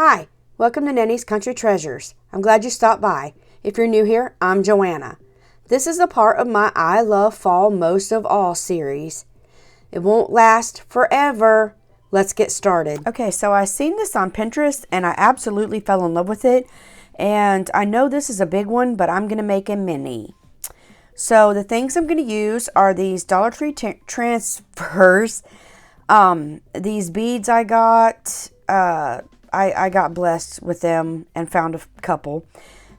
Hi, welcome to Nenny's Country Treasures. I'm glad you stopped by. If you're new here, I'm Joanna. This is a part of my I Love Fall Most of All series. It won't last forever. Let's get started. Okay, so I seen this on Pinterest and I absolutely fell in love with it. And I know this is a big one, but I'm going to make a mini. So the things I'm going to use are these Dollar Tree transfers. These beads I got, I got blessed with them and found a couple.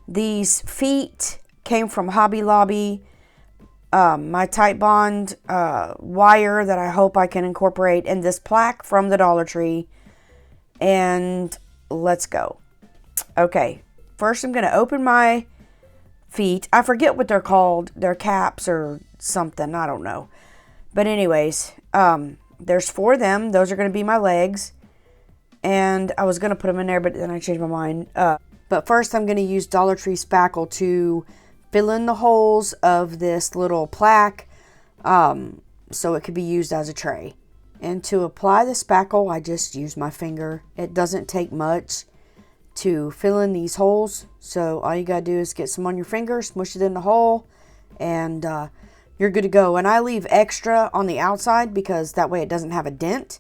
These feet came from Hobby Lobby. My TiteBond wire that I hope I can incorporate, and this plaque from the Dollar Tree. And let's go. Okay, first I'm going to open my feet. I forget what they're called. They're caps or something. I don't know. But anyways, there's 4 of them. Those are going to be my legs. And I was going to put them in there, but then I changed my mind. But first I'm going to use Dollar Tree spackle to fill in the holes of this little plaque so it could be used as a tray. And to apply the spackle, I just use my finger. It doesn't take much to fill in these holes. So all you got to do is get some on your finger, smush it in the hole, and you're good to go. And I leave extra on the outside because that way it doesn't have a dent.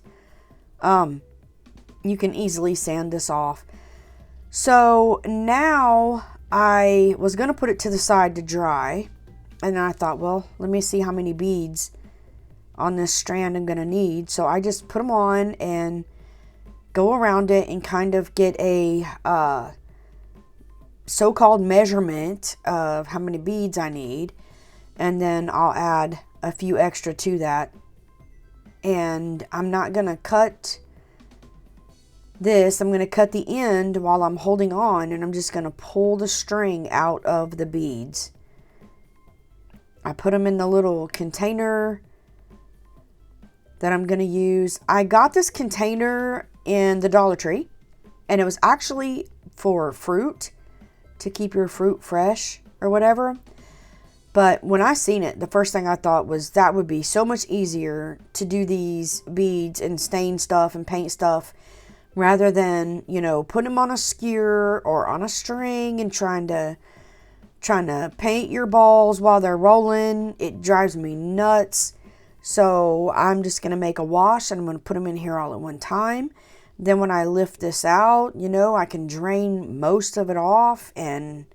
You can easily sand this off. So now I was going to put it to the side to dry. And then I thought, well, let me see how many beads on this strand I'm going to need. So I just put them on and go around it and kind of get a so-called measurement of how many beads I need. And then I'll add a few extra to that. And I'm not going to cut this. I'm going to cut the end while I'm holding on, and I'm just going to pull the string out of the beads. I put them in the little container that I'm going to use. I got this container in the Dollar Tree, and it was actually for fruit, to keep your fruit fresh or whatever. But when I seen it, the first thing I thought was that would be so much easier to do these beads and stain stuff and paint stuff rather than, you know, putting them on a skewer or on a string and trying to paint your balls while they're rolling. It drives me nuts. So I'm just going to make a wash and I'm going to put them in here all at one time. Then when I lift this out, you know, I can drain most of it off, and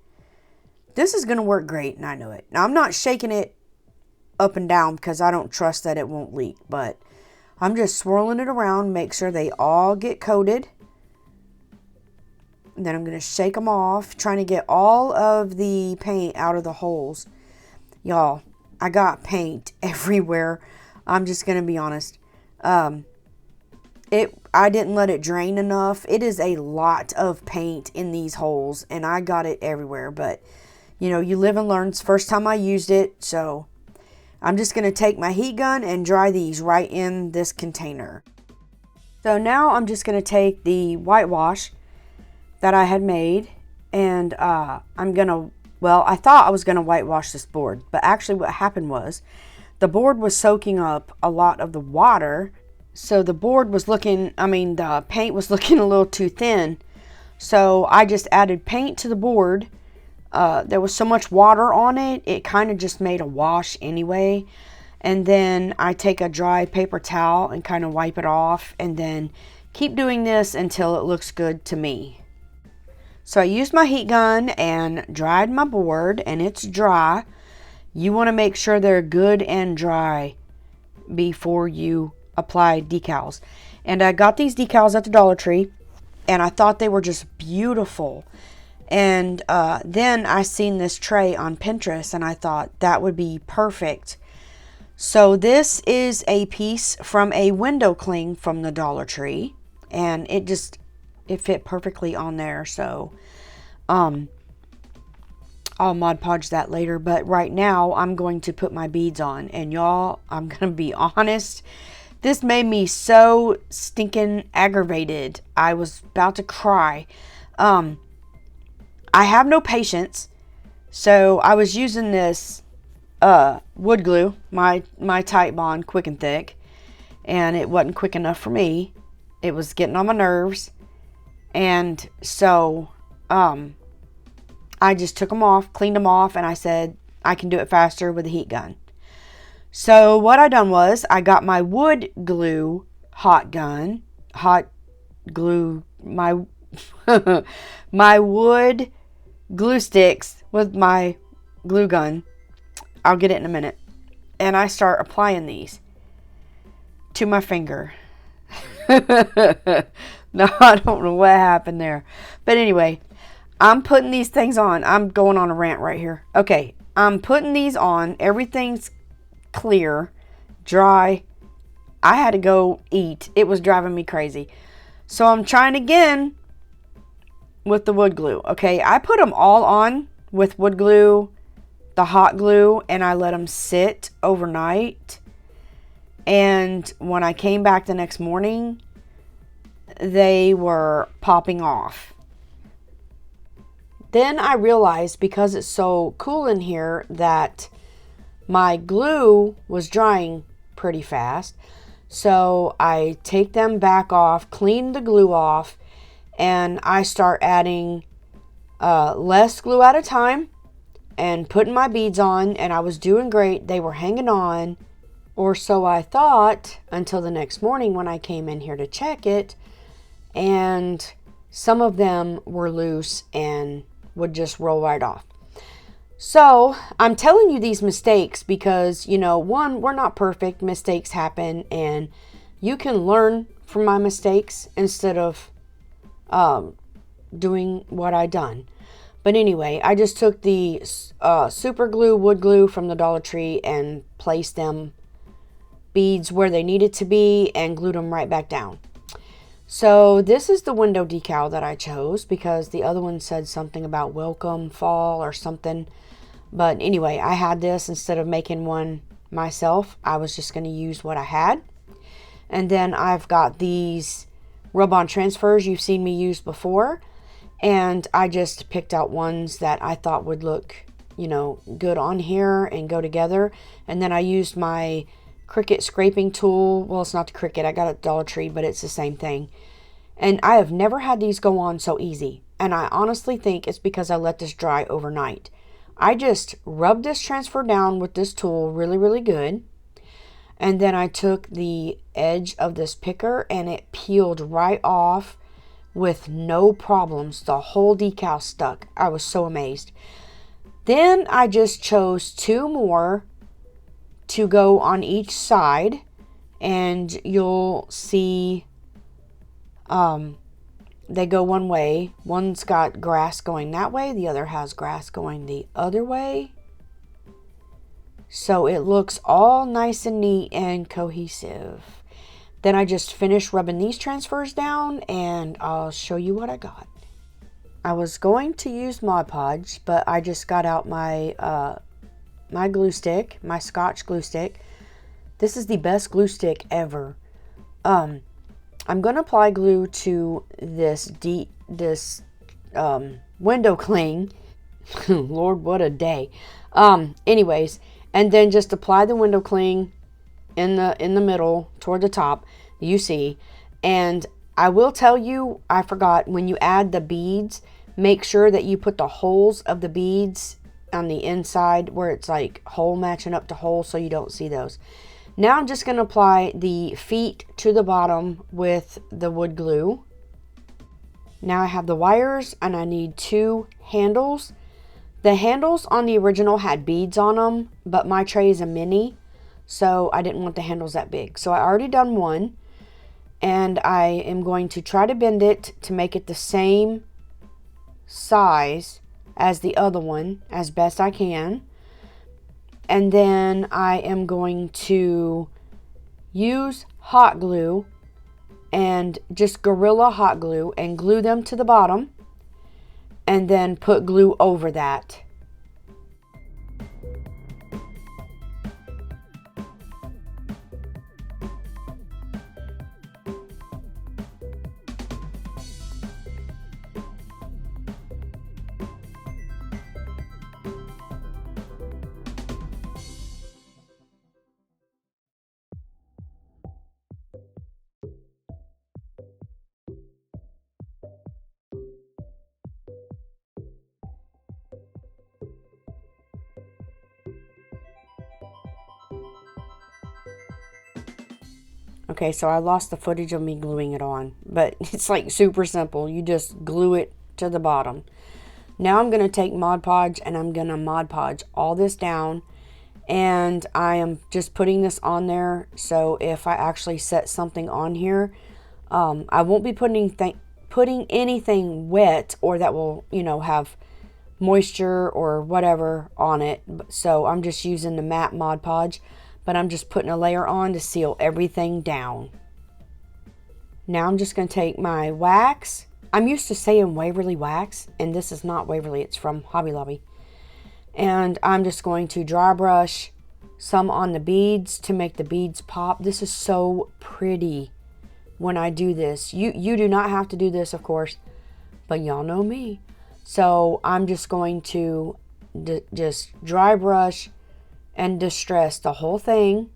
this is going to work great, and I know it. Now, I'm not shaking it up and down because I don't trust that it won't leak, but I'm just swirling it around, make sure they all get coated. And then I'm going to shake them off, trying to get all of the paint out of the holes. Y'all, I got paint everywhere. I'm just going to be honest. I didn't let it drain enough. It is a lot of paint in these holes, and I got it everywhere. But, you know, you live and learn. It's the first time I used it, so I'm just going to take my heat gun and dry these right in this container. So now I'm just going to take the whitewash that I had made, and I'm going to, well, I thought I was going to whitewash this board, but actually what happened was the board was soaking up a lot of the water. So the board was the paint was looking a little too thin. So I just added paint to the board. There was so much water on it, it kind of just made a wash anyway. And then I take a dry paper towel and kind of wipe it off, and then keep doing this until it looks good to me. So I used my heat gun and dried my board, and it's dry. You want to make sure they're good and dry before you apply decals. And I got these decals at the Dollar Tree, and I thought they were just beautiful. And then I seen this tray on Pinterest, and I thought that would be perfect. So this is a piece from a window cling from the Dollar Tree, and it fit perfectly on there. So I'll Mod Podge that later, but right now I'm going to put my beads on. And y'all, I'm gonna be honest, this made me so stinking aggravated. I was about to cry. I have no patience, so I was using this wood glue, my TiteBond Quick and Thick, and it wasn't quick enough for me. It was getting on my nerves, And so I just took them off, cleaned them off, and I said I can do it faster with a heat gun. So what I done was I got my wood glue hot glue, my my wood glue sticks with my glue gun. I'll get it in a minute. And I start applying these to my finger. No, I don't know what happened there. But anyway, I'm putting these things on. I'm going on a rant right here. Okay, I'm putting these on. Everything's clear, dry. I had to go eat. It was driving me crazy. So I'm trying again with the wood glue. Okay, I put them all on with wood glue, the hot glue, and I let them sit overnight. And when I came back the next morning, they were popping off. Then I realized, because it's so cool in here, that my glue was drying pretty fast. So I take them back off, clean the glue off, and I start adding less glue at a time and putting my beads on, and I was doing great. They were hanging on, or so I thought, until the next morning when I came in here to check it, and some of them were loose and would just roll right off. So I'm telling you these mistakes because, you know, one, we're not perfect. Mistakes happen, and you can learn from my mistakes instead of doing what I done. But anyway, I just took the super glue, wood glue from the Dollar Tree and placed them beads where they needed to be and glued them right back down. So this is the window decal that I chose because the other one said something about welcome fall or something. But anyway, I had this instead of making one myself. I was just going to use what I had. And then I've got these rub-on transfers you've seen me use before. And I just picked out ones that I thought would look, you know, good on here and go together. And then I used my Cricut scraping tool. Well, it's not the Cricut. I got it at Dollar Tree, but it's the same thing. And I have never had these go on so easy. And I honestly think it's because I let this dry overnight. I just rubbed this transfer down with this tool really, really good. And then I took the edge of this picker and it peeled right off with no problems. The whole decal stuck. I was so amazed. Then I just chose two more to go on each side, and you'll see they go one way. One's got grass going that way, the other has grass going the other way. So it looks all nice and neat and cohesive. Then I just finished rubbing these transfers down, and I'll show you what I got. I was going to use Mod Podge, but I just got out my my glue stick, my Scotch glue stick. This is the best glue stick ever. I'm going to apply glue to this window cling. Lord, what a day. Anyways, and then just apply the window cling in the middle toward the top, you see. And I will tell you, I forgot, when you add the beads, make sure that you put the holes of the beads on the inside where it's like hole matching up to hole, so you don't see those. Now I'm just going to apply the feet to the bottom with the wood glue. Now I have the wires, and I need two handles. The handles on the original had beads on them, but my tray is a mini, so I didn't want the handles that big. So I already done one, and I am going to try to bend it to make it the same size as the other one as best I can. And then I am going to use hot glue and just Gorilla hot glue and glue them to the bottom, and then put glue over that. Okay, so I lost the footage of me gluing it on, but it's like super simple. You just glue it to the bottom. Now I'm going to take Mod Podge and I'm going to Mod Podge all this down, and I am just putting this on there, so if I actually set something on here, I won't be putting anything wet or that will, you know, have moisture or whatever on it. So I'm just using the matte Mod Podge, but I'm just putting a layer on to seal everything down. Now I'm just going to take my wax. I'm used to saying Waverly Wax, and this is not Waverly, it's from Hobby Lobby. And I'm just going to dry brush some on the beads to make the beads pop. This is so pretty when I do this. You do not have to do this, of course, but y'all know me. So I'm just going to just dry brush and distress the whole thing,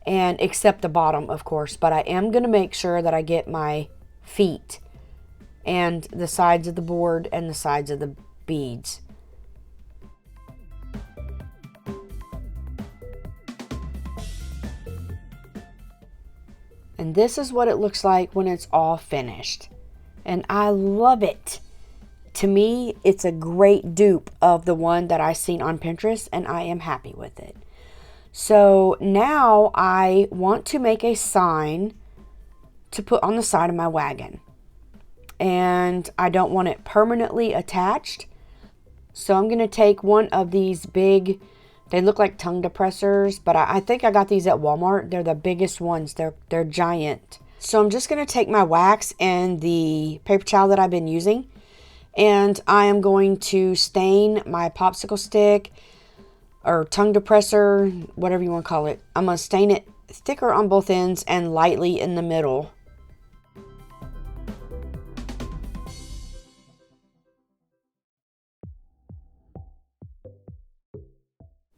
and except the bottom, of course, but I am going to make sure that I get my feet and the sides of the board and the sides of the beads. And this is what it looks like when it's all finished. And I love it. To me, it's a great dupe of the one that I seen on Pinterest, and I am happy with it. So now I want to make a sign to put on the side of my wagon. And I don't want it permanently attached. So I'm going to take one of these big, they look like tongue depressors, but I think I got these at Walmart. They're the biggest ones. They're giant. So I'm just going to take my wax and the paper towel that I've been using, and I am going to stain my popsicle stick or tongue depressor, whatever you want to call it. I'm going to stain it thicker on both ends and lightly in the middle.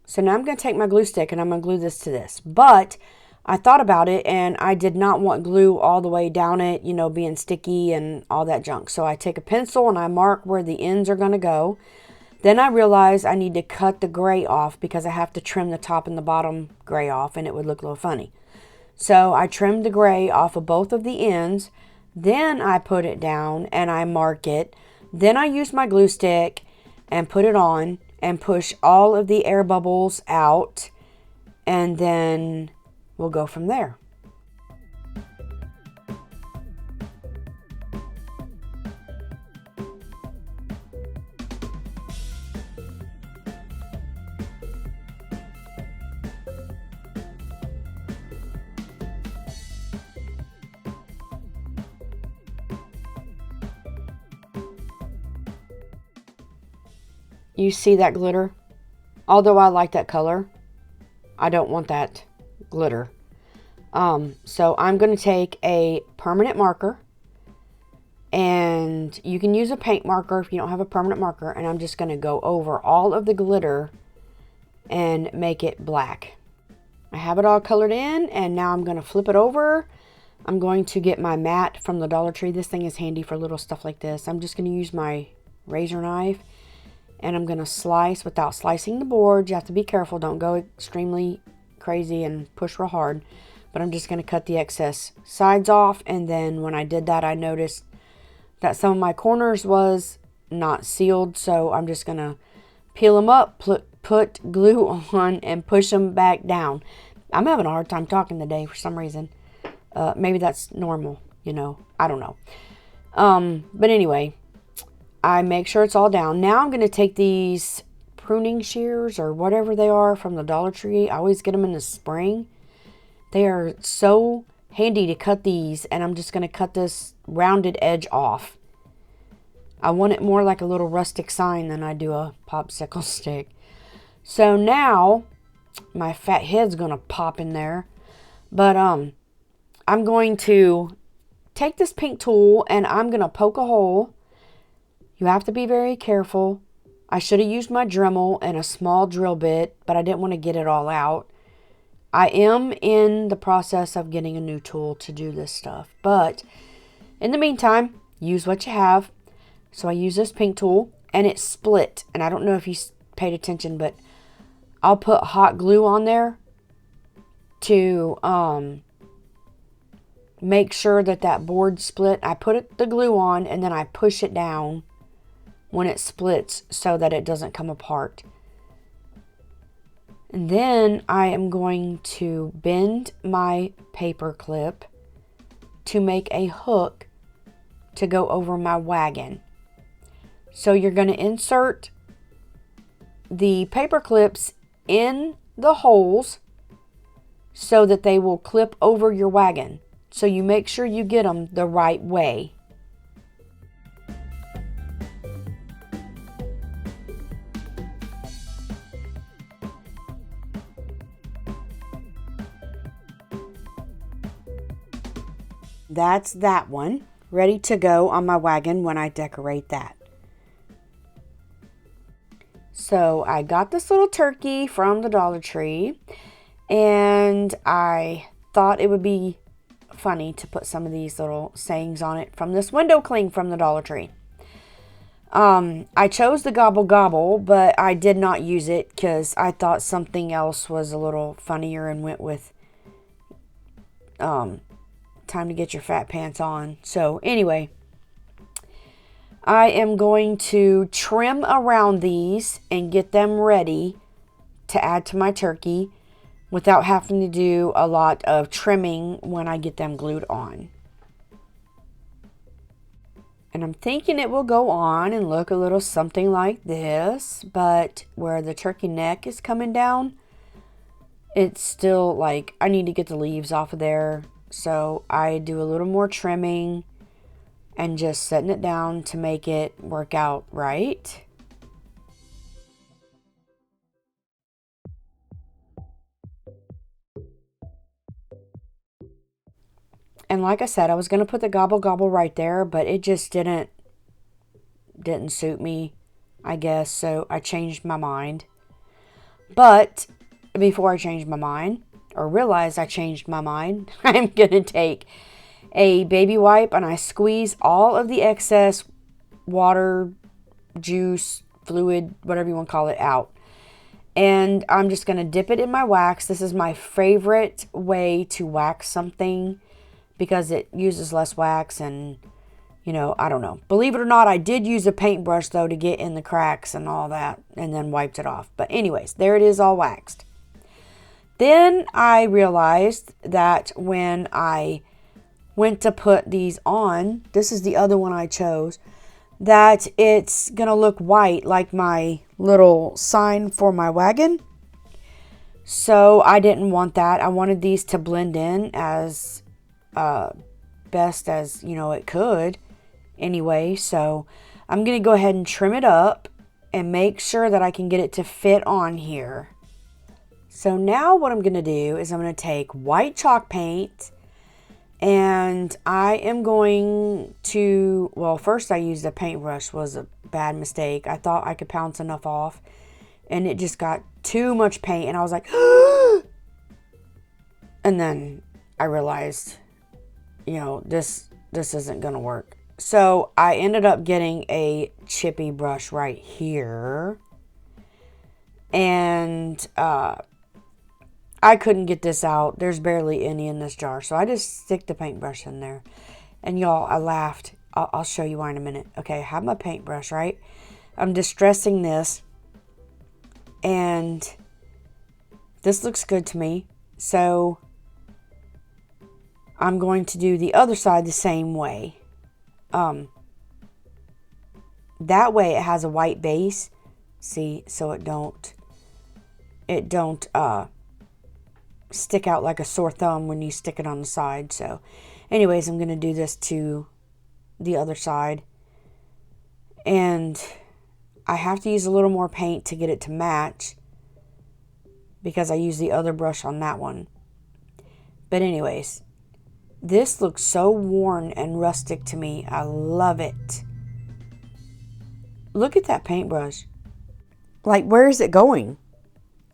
So now I'm going to take my glue stick and I'm going to glue this to this. But I thought about it, and I did not want glue all the way down it, you know, being sticky and all that junk. So I take a pencil and I mark where the ends are going to go. Then I realized I need to cut the gray off because I have to trim the top and the bottom gray off, and it would look a little funny. So I trimmed the gray off of both of the ends. Then I put it down and I mark it. Then I use my glue stick and put it on and push all of the air bubbles out, and then we'll go from there. You see that glitter? Although I like that color, I don't want that glitter. So I'm going to take a permanent marker, and you can use a paint marker if you don't have a permanent marker, and I'm just going to go over all of the glitter and make it black. I have it all colored in, and now I'm going to flip it over. I'm going to get my mat from the Dollar Tree. This thing is handy for little stuff like this. I'm just going to use my razor knife, and I'm going to slice without slicing the board. You have to be careful. Don't go extremely crazy and push real hard. But I'm just going to cut the excess sides off. And then when I did that, I noticed that some of my corners was not sealed. So I'm just going to peel them up, put glue on, and push them back down. I'm having a hard time talking today for some reason. Maybe that's normal, you know. I don't know. But anyway, I make sure it's all down. Now I'm going to take these pruning shears or whatever they are from the Dollar Tree. I always get them in the spring. They are so handy to cut these, and I'm just going to cut this rounded edge off. I want it more like a little rustic sign than I do a popsicle stick. So now my fat head's going to pop in there. But I'm going to take this pink tool and I'm going to poke a hole. You have to be very careful. I should have used my Dremel and a small drill bit, but I didn't want to get it all out. I am in the process of getting a new tool to do this stuff, but in the meantime, use what you have. So I use this pink tool, and it's split, and I don't know if you paid attention, but I'll put hot glue on there to make sure that that board split. I put the glue on and then I push it down when it splits so that it doesn't come apart. And then I am going to bend my paper clip to make a hook to go over my wagon. So you're going to insert the paper clips in the holes so that they will clip over your wagon. So you make sure you get them the right way. That's that one, ready to go on my wagon when I decorate that. So I got this little turkey from the Dollar Tree, and I thought it would be funny to put some of these little sayings on it from this window cling from the Dollar Tree. I chose the gobble gobble, but I did not use it because I thought something else was a little funnier and went with time to get your fat pants on. So anyway, I am going to trim around these and get them ready to add to my turkey without having to do a lot of trimming when I get them glued on. And I'm thinking it will go on and look a little something like this, but where the turkey neck is coming down, it's still like I need to get the leaves off of there. So I do a little more trimming and just setting it down to make it work out right. And like I said, I was going to put the gobble gobble right there, but it just didn't suit me, I guess. So I changed my mind. But before I changed my mind, or realize I changed my mind, I'm going to take a baby wipe and I squeeze all of the excess water, juice, fluid, whatever you want to call it, out. And I'm just going to dip it in my wax. This is my favorite way to wax something because it uses less wax and, you know, I don't know. Believe it or not, I did use a paintbrush though to get in the cracks and all that and then wiped it off. But anyways, there it is all waxed. Then I realized that when I went to put these on, this is the other one I chose, that it's going to look white like my little sign for my wagon. So I didn't want that. I wanted these to blend in as best as, you know, it could anyway. So I'm going to go ahead and trim it up and make sure that I can get it to fit on here. So now what I'm going to do is I'm going to take white chalk paint and I am going to, well, first I used a paintbrush, was a bad mistake. I thought I could pounce enough off and it just got too much paint and I was like, and then I realized, you know, this isn't going to work. So I ended up getting a chippy brush right here and I couldn't get this out. There's barely any in this jar. So I just stick the paintbrush in there. And y'all, I laughed. I'll show you why in a minute. Okay, I have my paintbrush, right? I'm distressing this. And this looks good to me. So I'm going to do the other side the same way. That way it has a white base. See, so it don't stick out like a sore thumb when you stick it on the side. So anyways, I'm going to do this to the other side. And I have to use a little more paint to get it to match because I used the other brush on that one. But anyways, this looks so worn and rustic to me. I love it. Look at that paintbrush. Like, where is it going?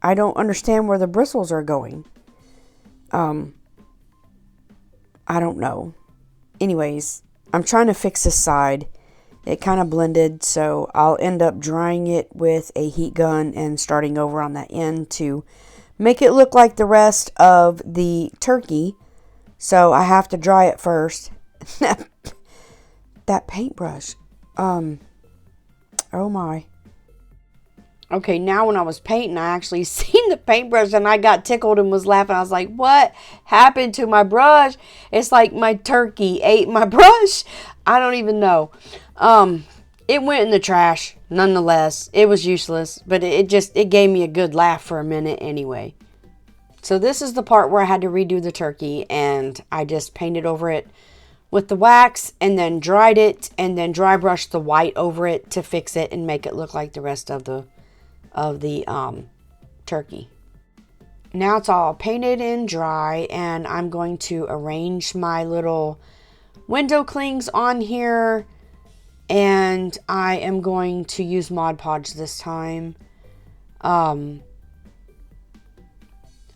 I don't understand where the bristles are going. I don't know. Anyways, I'm trying to fix this side. It kind of blended, so I'll end up drying it with a heat gun and starting over on that end to make it look like the rest of the turkey. So I have to dry it first. That paintbrush. Oh my. Okay, now when I was painting, I actually seen the paintbrush and I got tickled and was laughing. I was like, what happened to my brush? It's like my turkey ate my brush. I don't even know. It went in the trash nonetheless. It was useless, but it gave me a good laugh for a minute anyway. So this is the part where I had to redo the turkey, and I just painted over it with the wax and then dried it and then dry brushed the white over it to fix it and make it look like the rest of the turkey. Now it's all painted and dry, and I'm going to arrange my little window clings on here, and I am going to use Mod Podge this time.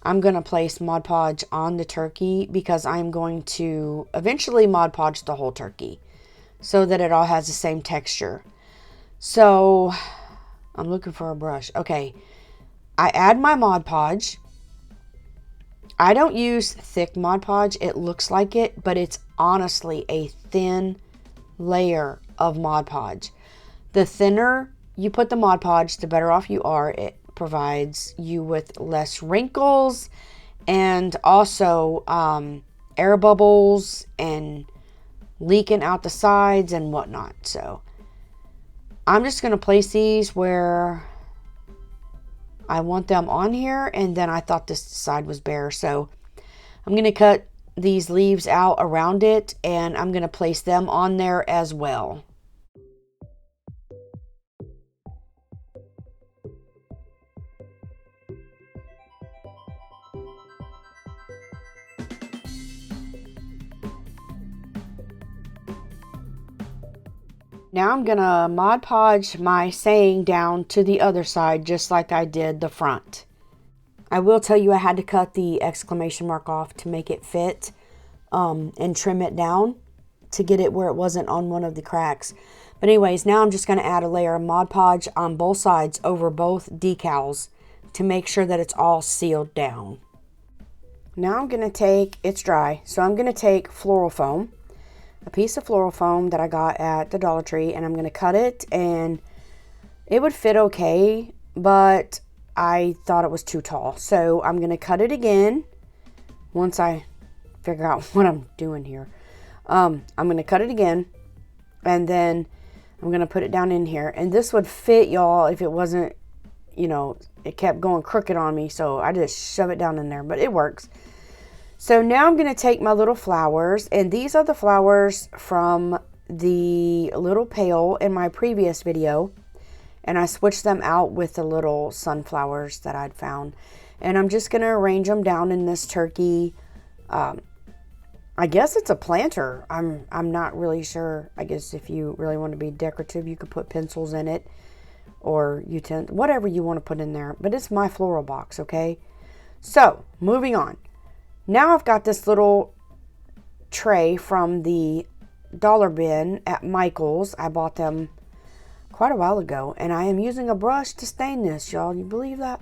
I'm going to place Mod Podge on the turkey because I'm going to eventually Mod Podge the whole turkey so that it all has the same texture. So I'm looking for a brush. Okay, I add my Mod Podge. I don't use thick Mod Podge. It looks like it, but it's honestly a thin layer of Mod Podge. The thinner you put the Mod Podge, the better off you are. It provides you with less wrinkles and also air bubbles and leaking out the sides and whatnot. So I'm just going to place these where I want them on here, and then I thought this side was bare, so I'm going to cut these leaves out around it, and I'm going to place them on there as well. Now I'm going to Mod Podge my saying down to the other side just like I did the front. I will tell you I had to cut the exclamation mark off to make it fit and trim it down to get it where it wasn't on one of the cracks. But anyways, now I'm just going to add a layer of Mod Podge on both sides over both decals to make sure that it's all sealed down. Now I'm going to take, it's dry, so I'm going to take floral foam. A piece of floral foam that I got at the Dollar Tree, and I'm going to cut it, and it would fit okay, but I thought it was too tall. So I'm going to cut it again once I figure out what I'm doing here. I'm going to cut it again, and then I'm going to put it down in here. And this would fit, y'all, if it wasn't, you know, it kept going crooked on me, so I just shove it down in there, but it works. So now I'm going to take my little flowers, and these are the flowers from the little pail in my previous video, and I switched them out with the little sunflowers that I'd found, and I'm just going to arrange them down in this turkey. I guess it's a planter. I'm not really sure. I guess if you really want to be decorative, you could put pencils in it or whatever you want to put in there, but it's my floral box, okay? So moving on. Now I've got this little tray from the dollar bin at Michael's. I bought them quite a while ago, and I am using a brush to stain this, y'all. You believe that?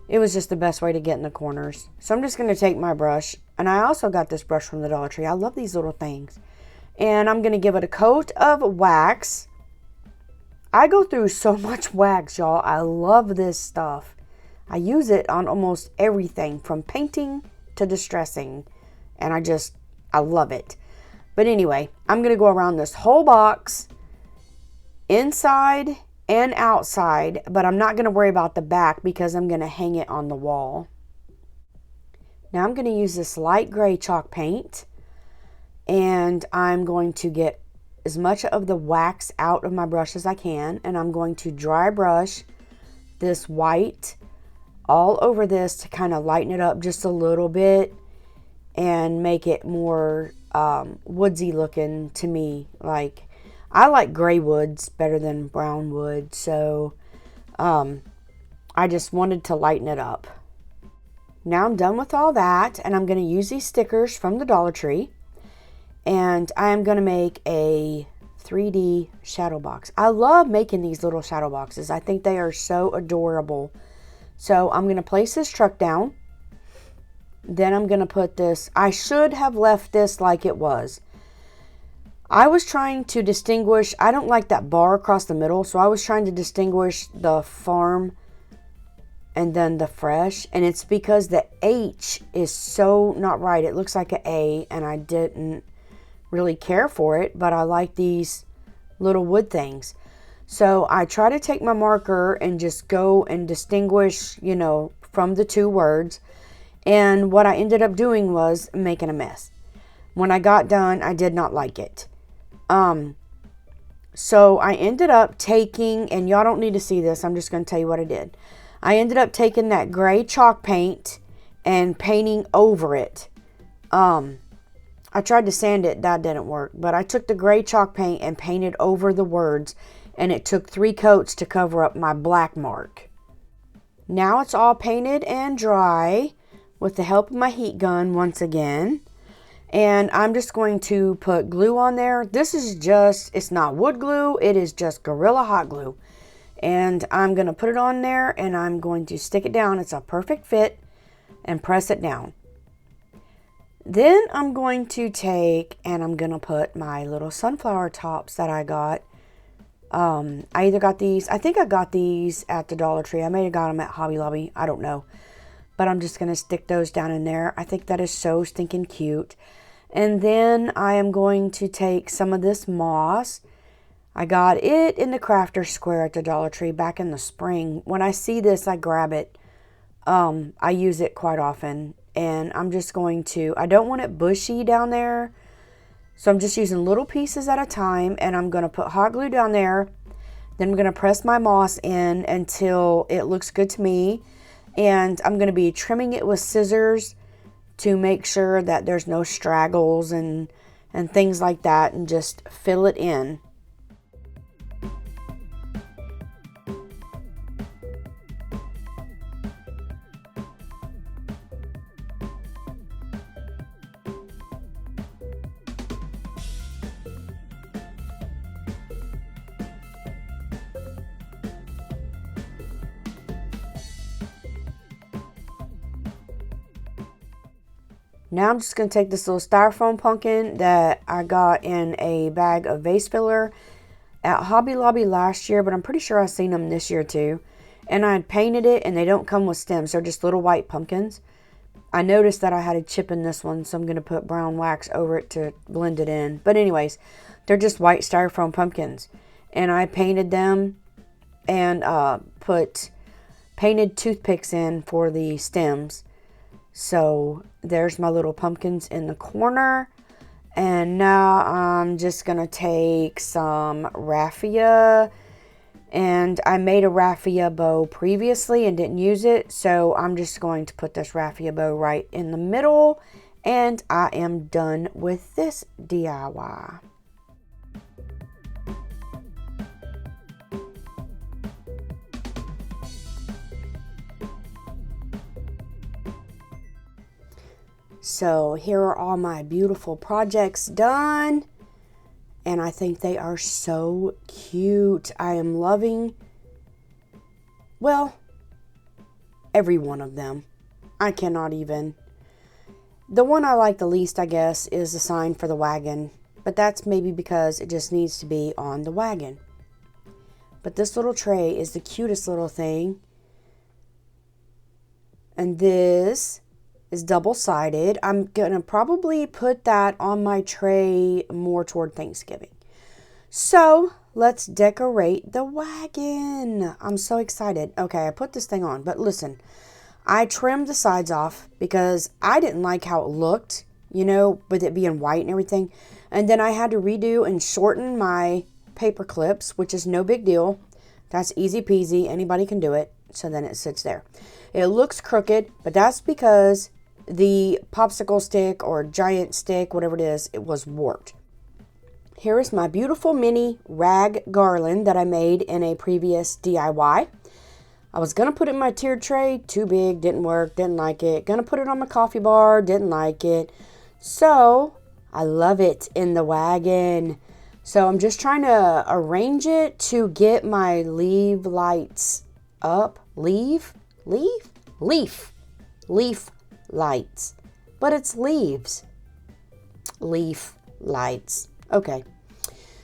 It was just the best way to get in the corners. So I'm just going to take my brush, and I also got this brush from the Dollar Tree. I love these little things. And I'm going to give it a coat of wax. I go through so much wax, y'all. I love this stuff. I use it on almost everything from painting to distressing, and I love it. But anyway, I'm going to go around this whole box, inside and outside, but I'm not going to worry about the back because I'm going to hang it on the wall. Now I'm going to use this light gray chalk paint, and I'm going to get as much of the wax out of my brush as I can, and I'm going to dry brush this white all over this to kind of lighten it up just a little bit and make it more woodsy looking to me. Like, I like gray woods better than brown wood, so I just wanted to lighten it up. Now I'm done with all that, and I'm going to use these stickers from the Dollar Tree, and I am going to make a 3D shadow box. I love making these little shadow boxes. I think they are so adorable. So I'm going to place this truck down, Then I'm going to put this, I should have left this like it was. I was trying to distinguish, I don't like that bar across the middle, so I was trying to distinguish the farm and then the fresh, and it's because the H is so not right. It looks like an A, and I didn't really care for it, but I like these little wood things. So I try to take my marker and just go and distinguish, you know, from the two words. And what I ended up doing was making a mess. When I got done, I did not like it. So I ended up taking, and y'all don't need to see this, I'm just going to tell you what I did. I ended up taking that gray chalk paint and painting over it. I tried to sand it, that didn't work. But I took the gray chalk paint and painted over the words, and it took 3 coats to cover up my black mark. Now it's all painted and dry with the help of my heat gun once again. And I'm just going to put glue on there. This is just, it's not wood glue, it is just Gorilla Hot Glue. And I'm going to put it on there and I'm going to stick it down. It's a perfect fit, and press it down. Then I'm going to take and I'm going to put my little sunflower tops that I got. I either got these, I think I got these at the Dollar Tree. I may have got them at Hobby Lobby. I don't know. But I'm just going to stick those down in there. I think that is so stinking cute. And then I am going to take some of this moss. I got it in the crafter square at the Dollar Tree back in the spring. When I see this, I grab it. I use it quite often. And I'm just going to, I don't want it bushy down there. So I'm just using little pieces at a time. And I'm going to put hot glue down there. Then I'm going to press my moss in until it looks good to me. And I'm going to be trimming it with scissors to make sure that there's no straggles and things like that. And just fill it in. Now I'm just going to take this little styrofoam pumpkin that I got in a bag of vase filler at Hobby Lobby last year, but I'm pretty sure I've seen them this year too. And I had painted it, and they don't come with stems. They're just little white pumpkins. I noticed that I had a chip in this one, so I'm going to put brown wax over it to blend it in. But anyways, they're just white styrofoam pumpkins. And I painted them and put painted toothpicks in for the stems. So there's my little pumpkins in the corner. And now I'm just going to take some raffia. And I made a raffia bow previously and didn't use it. So I'm just going to put this raffia bow right in the middle. And I am done with this DIY. So here are all my beautiful projects done. And I think they are so cute. I am loving, well, every one of them. I cannot even. The one I like the least, I guess, is the sign for the wagon. But that's maybe because it just needs to be on the wagon. But this little tray is the cutest little thing. And this is double-sided. I'm going to probably put that on my tray more toward Thanksgiving. So, let's decorate the wagon. I'm so excited. Okay, I put this thing on, but listen. I trimmed the sides off because I didn't like how it looked, you know, with it being white and everything. And then I had to redo and shorten my paper clips, which is no big deal. That's easy peasy. Anybody can do it. So then it sits there. It looks crooked, but that's because the popsicle stick or giant stick, whatever it is, it was warped. Here is my beautiful mini rag garland that I made in a previous DIY. I was going to put it in my tiered tray. Too big, didn't work, didn't like it. Going to put it on my coffee bar, didn't like it. So, I love it in the wagon. So, I'm just trying to arrange it to get my leaf lights up. Leaf lights. But it's leaves. Leaf lights. Okay.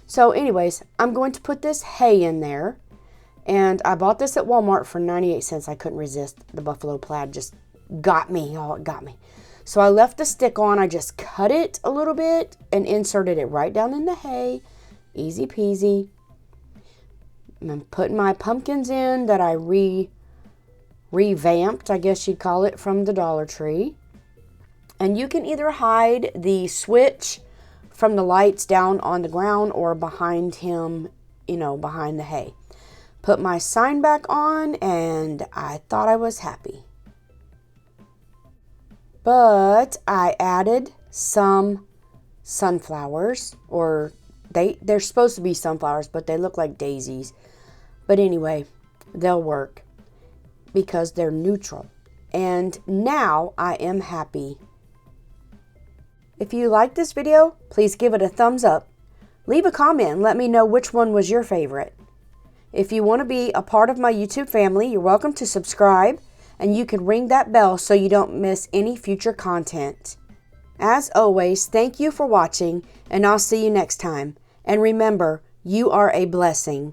So anyways, I'm going to put this hay in there. And I bought this at Walmart for 98 cents. I couldn't resist. The buffalo plaid just got me. Oh, it got me. So I left the stick on. I just cut it a little bit and inserted it right down in the hay. Easy peasy. I'm putting my pumpkins in that I revamped, I guess you'd call it, from the Dollar Tree. And you can either hide the switch from the lights down on the ground or behind him, you know, behind the hay. Put my sign back on and I thought I was happy. But I added some sunflowers, or they're supposed to be sunflowers, but they look like daisies. But anyway, they'll work because they're neutral. And now I am happy. If you like this video, please give it a thumbs up. Leave a comment and let me know which one was your favorite. If you want to be a part of my YouTube family, you're welcome to subscribe, and you can ring that bell so you don't miss any future content. As always, thank you for watching, and I'll see you next time. And remember, you are a blessing.